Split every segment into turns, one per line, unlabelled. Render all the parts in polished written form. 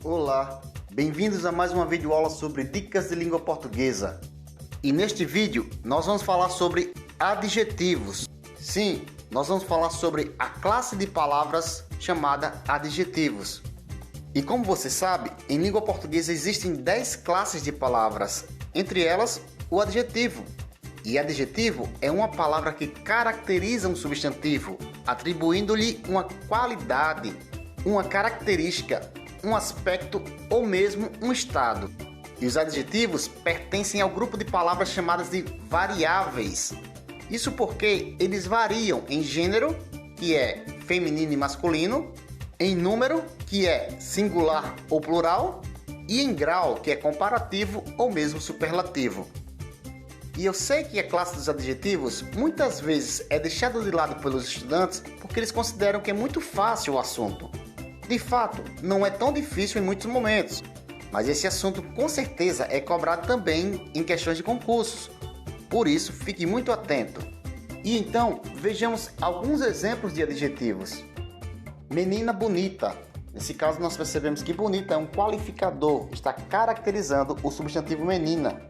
Olá, bem-vindos a mais uma videoaula sobre dicas de língua portuguesa. E neste vídeo nós vamos falar sobre adjetivos. Sim, nós vamos falar sobre a classe de palavras chamada adjetivos. E como você sabe, em língua portuguesa existem 10 classes de palavras, entre elas o adjetivo. E adjetivo é uma palavra que caracteriza um substantivo, atribuindo-lhe uma qualidade, uma característica, um aspecto ou mesmo um estado. E os adjetivos pertencem ao grupo de palavras chamadas de variáveis. Isso porque eles variam em gênero, que é feminino e masculino, em número, que é singular ou plural, e em grau, que é comparativo ou mesmo superlativo. E eu sei que a classe dos adjetivos muitas vezes é deixada de lado pelos estudantes porque eles consideram que é muito fácil o assunto. De fato, não é tão difícil em muitos momentos, mas esse assunto com certeza é cobrado também em questões de concursos. Por isso, fique muito atento. E então, vejamos alguns exemplos de adjetivos. Menina bonita. Nesse caso, nós percebemos que bonita é um qualificador, está caracterizando o substantivo menina.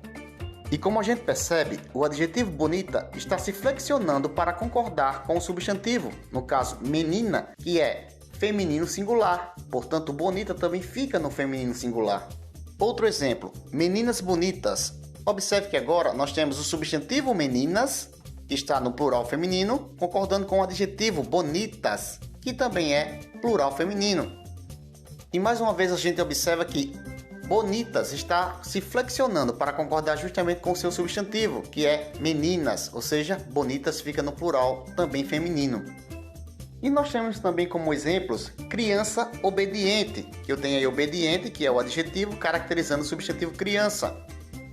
E como a gente percebe, o adjetivo bonita está se flexionando para concordar com o substantivo, no caso menina, que é feminino singular, portanto bonita também fica no feminino singular. Outro exemplo, meninas bonitas. Observe que agora nós temos o substantivo meninas, que está no plural feminino, concordando com o adjetivo bonitas, que também é plural feminino. E mais uma vez a gente observa que bonitas está se flexionando para concordar justamente com o seu substantivo, que é meninas, ou seja, bonitas fica no plural também feminino. E nós temos também como exemplos criança obediente, que eu tenho aí obediente, que é o adjetivo caracterizando o substantivo criança.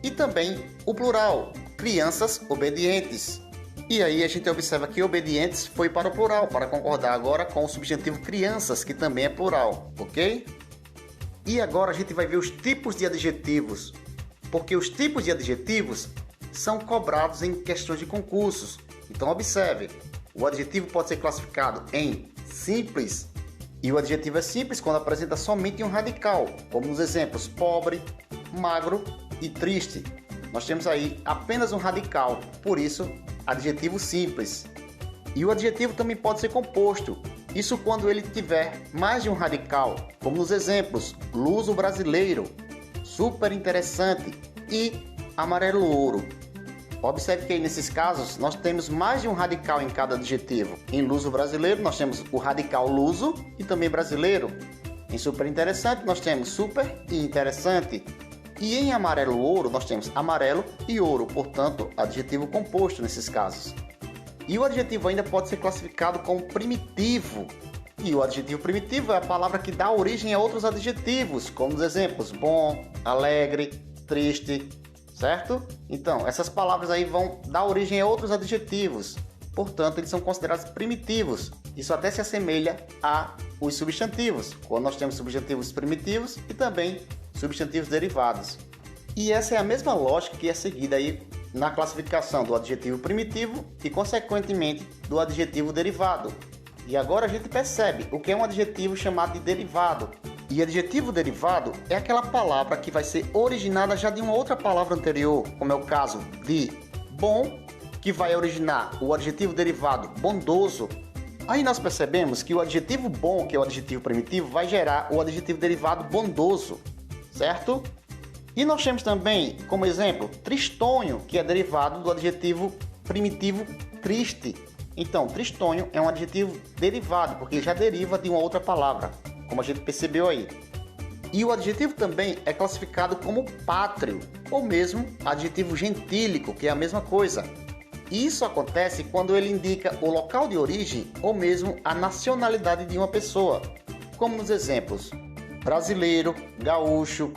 E também o plural, crianças obedientes. E aí a gente observa que obedientes foi para o plural, para concordar agora com o substantivo crianças, que também é plural, ok? E agora a gente vai ver os tipos de adjetivos, porque os tipos de adjetivos são cobrados em questões de concursos. Então observe. O adjetivo pode ser classificado em simples, e o adjetivo é simples quando apresenta somente um radical, como nos exemplos pobre, magro e triste. Nós temos aí apenas um radical, por isso, adjetivo simples. E o adjetivo também pode ser composto, isso quando ele tiver mais de um radical, como nos exemplos luso brasileiro, super interessante e amarelo ouro. Observe que aí nesses casos nós temos mais de um radical em cada adjetivo. Em luso brasileiro nós temos o radical luso e também brasileiro. Em super interessante nós temos super e interessante. E em amarelo ouro nós temos amarelo e ouro, portanto adjetivo composto nesses casos. E o adjetivo ainda pode ser classificado como primitivo. E o adjetivo primitivo é a palavra que dá origem a outros adjetivos, como os exemplos bom, alegre, triste, certo? Então, essas palavras aí vão dar origem a outros adjetivos. Portanto, eles são considerados primitivos. Isso até se assemelha aos substantivos, quando nós temos substantivos primitivos e também substantivos derivados. E essa é a mesma lógica que é seguida aí na classificação do adjetivo primitivo e, consequentemente, do adjetivo derivado. E agora a gente percebe o que é um adjetivo chamado de derivado. E adjetivo derivado é aquela palavra que vai ser originada já de uma outra palavra anterior, como é o caso de bom, que vai originar o adjetivo derivado bondoso. Aí nós percebemos que o adjetivo bom, que é o adjetivo primitivo, vai gerar o adjetivo derivado bondoso, certo? E nós temos também, como exemplo, tristonho, que é derivado do adjetivo primitivo triste. Então, tristonho é um adjetivo derivado, porque já deriva de uma outra palavra, como a gente percebeu aí. E o adjetivo também é classificado como pátrio, ou mesmo adjetivo gentílico, que é a mesma coisa. E isso acontece quando ele indica o local de origem ou mesmo a nacionalidade de uma pessoa, como nos exemplos brasileiro, gaúcho,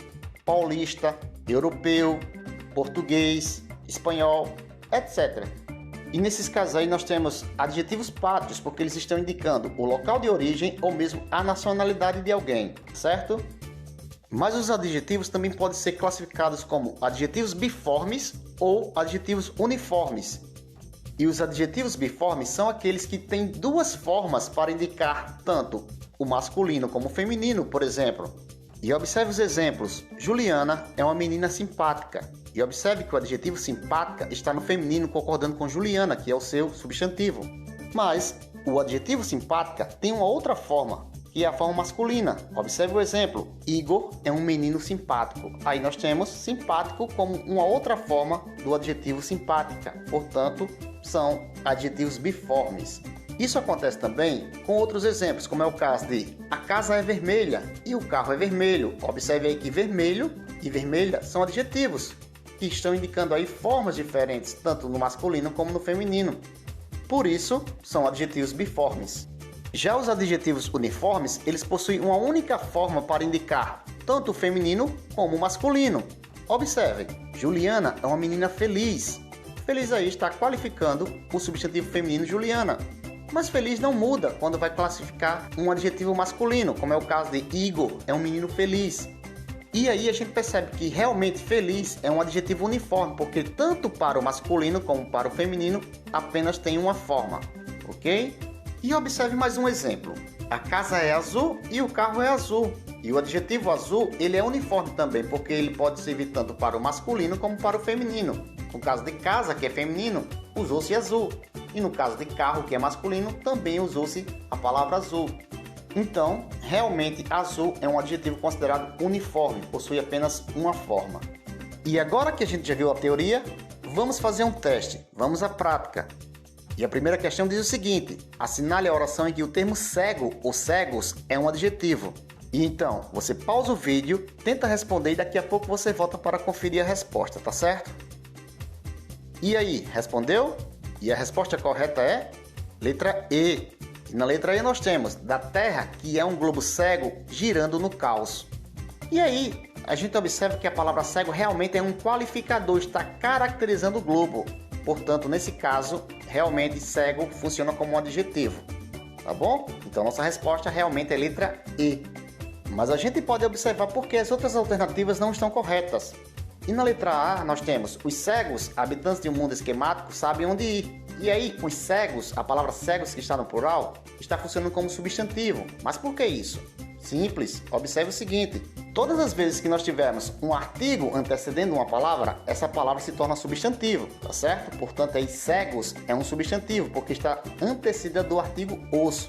paulista, europeu, português, espanhol, etc. E nesses casos aí nós temos adjetivos pátrios, porque eles estão indicando o local de origem ou mesmo a nacionalidade de alguém, certo? Mas os adjetivos também podem ser classificados como adjetivos biformes ou adjetivos uniformes. E os adjetivos biformes são aqueles que têm duas formas para indicar tanto o masculino como o feminino, por exemplo. E observe os exemplos. Juliana é uma menina simpática. E observe que o adjetivo simpática está no feminino, concordando com Juliana, que é o seu substantivo. Mas o adjetivo simpática tem uma outra forma, que é a forma masculina. Observe o exemplo. Igor é um menino simpático. Aí nós temos simpático como uma outra forma do adjetivo simpática. Portanto, são adjetivos biformes. Isso acontece também com outros exemplos, como é o caso de a casa é vermelha e o carro é vermelho. Observe aí que vermelho e vermelha são adjetivos que estão indicando aí formas diferentes, tanto no masculino como no feminino. Por isso, são adjetivos biformes. Já os adjetivos uniformes, eles possuem uma única forma para indicar tanto o feminino como o masculino. Observe, Juliana é uma menina feliz. Feliz aí está qualificando o substantivo feminino Juliana. Mas feliz não muda quando vai classificar um adjetivo masculino, como é o caso de Igor, é um menino feliz. E aí a gente percebe que realmente feliz é um adjetivo uniforme, porque tanto para o masculino como para o feminino apenas tem uma forma, ok? E observe mais um exemplo. A casa é azul e o carro é azul. E o adjetivo azul, ele é uniforme também, porque ele pode servir tanto para o masculino como para o feminino. No caso de casa, que é feminino, usou-se azul. E no caso de carro, que é masculino, também usou-se a palavra azul. Então, realmente, azul é um adjetivo considerado uniforme, possui apenas uma forma. E agora que a gente já viu a teoria, vamos fazer um teste, vamos à prática. E a primeira questão diz o seguinte: assinale a oração em que o termo cego ou cegos é um adjetivo. E então, você pausa o vídeo, tenta responder e daqui a pouco você volta para conferir a resposta, tá certo? E aí, respondeu? E a resposta correta é letra E. E na letra E nós temos da Terra, que é um globo cego girando no caos. E aí, a gente observa que a palavra cego realmente é um qualificador, está caracterizando o globo. Portanto, nesse caso, realmente cego funciona como um adjetivo. Tá bom? Então, nossa resposta realmente é letra E. Mas a gente pode observar porque as outras alternativas não estão corretas. E na letra A nós temos os cegos, habitantes de um mundo esquemático, sabem onde ir. E aí, os cegos, a palavra cegos que está no plural, está funcionando como substantivo. Mas por que isso? Simples, observe o seguinte: todas as vezes que nós tivermos um artigo antecedendo uma palavra, essa palavra se torna substantivo, tá certo? Portanto, aí cegos é um substantivo, porque está antecedida do artigo os.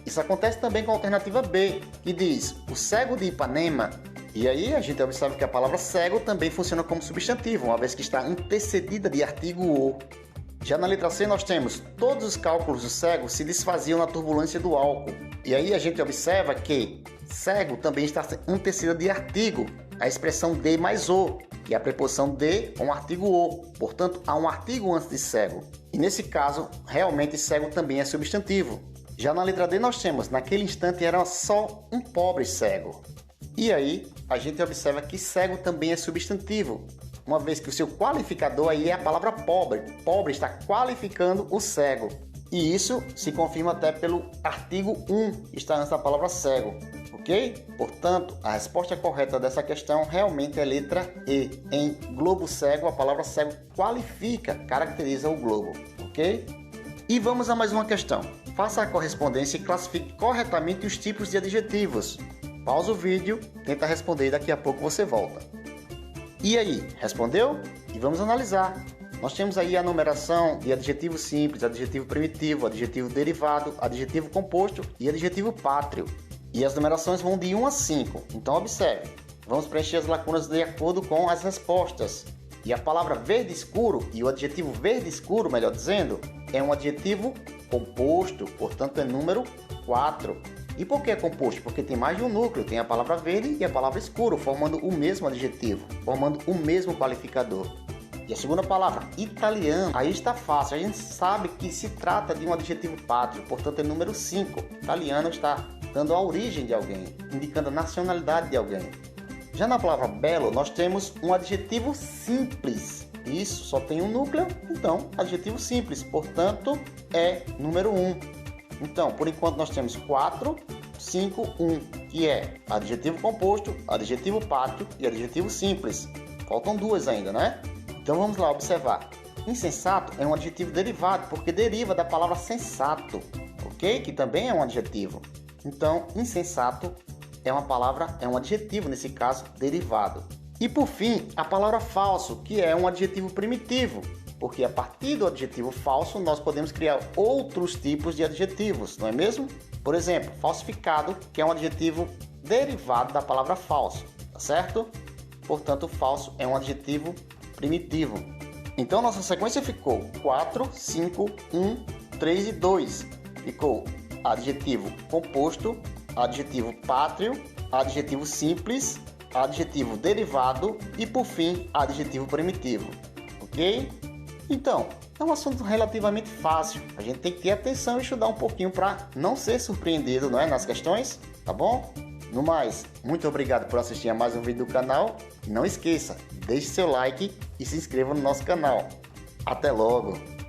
Isso acontece também com a alternativa B, que diz o cego de Ipanema. E aí a gente observa que a palavra cego também funciona como substantivo, uma vez que está antecedida de artigo o. Já na letra C nós temos todos os cálculos do cego se desfaziam na turbulência do álcool. E aí a gente observa que cego também está antecedida de artigo, a expressão de mais o, que é a preposição de com o artigo o. Portanto, há um artigo antes de cego. E nesse caso, realmente cego também é substantivo. Já na letra D nós temos, naquele instante era só um pobre cego. E aí, a gente observa que cego também é substantivo, uma vez que o seu qualificador aí é a palavra pobre. Pobre está qualificando o cego. E isso se confirma até pelo artigo 1, que está antes da palavra cego, ok? Portanto, a resposta correta dessa questão realmente é letra E. Em globo cego, a palavra cego qualifica, caracteriza o globo, ok? E vamos a mais uma questão. Faça a correspondência e classifique corretamente os tipos de adjetivos. Pausa o vídeo, tenta responder e daqui a pouco você volta. E aí, respondeu? E vamos analisar. Nós temos aí a numeração de adjetivo simples, adjetivo primitivo, adjetivo derivado, adjetivo composto e adjetivo pátrio. E as numerações vão de 1 a 5. Então observe, vamos preencher as lacunas de acordo com as respostas. E a palavra verde escuro e o adjetivo verde escuro, melhor dizendo, é um adjetivo composto, portanto é número 4. E por que é composto? Porque tem mais de um núcleo, tem a palavra verde e a palavra escuro, formando o mesmo adjetivo, formando o mesmo qualificador. E a segunda palavra, italiano, aí está fácil, a gente sabe que se trata de um adjetivo pátrio, portanto é número 5. Italiano está dando a origem de alguém, indicando a nacionalidade de alguém. Já na palavra belo, nós temos um adjetivo simples. Isso só tem um núcleo, então adjetivo simples, portanto é número 1. Então, por enquanto nós temos 4, 5, 1, que é adjetivo composto, adjetivo pátrio e adjetivo simples. Faltam 2 ainda, né? Então vamos lá observar. Insensato é um adjetivo derivado, porque deriva da palavra sensato, ok? Que também é um adjetivo. Então, insensato é um adjetivo, nesse caso, derivado. E por fim, a palavra falso, que é um adjetivo primitivo, porque a partir do adjetivo falso nós podemos criar outros tipos de adjetivos, não é mesmo? Por exemplo, falsificado, que é um adjetivo derivado da palavra falso, tá certo? Portanto, falso é um adjetivo primitivo. Então, nossa sequência ficou 4, 5, 1, 3 e 2. Ficou adjetivo composto, adjetivo pátrio, adjetivo simples, adjetivo derivado e, por fim, adjetivo primitivo. Ok? Então, é um assunto relativamente fácil. A gente tem que ter atenção e estudar um pouquinho para não ser surpreendido, não é, nas questões, tá bom? No mais, muito obrigado por assistir a mais um vídeo do canal. Não esqueça, deixe seu like e se inscreva no nosso canal. Até logo!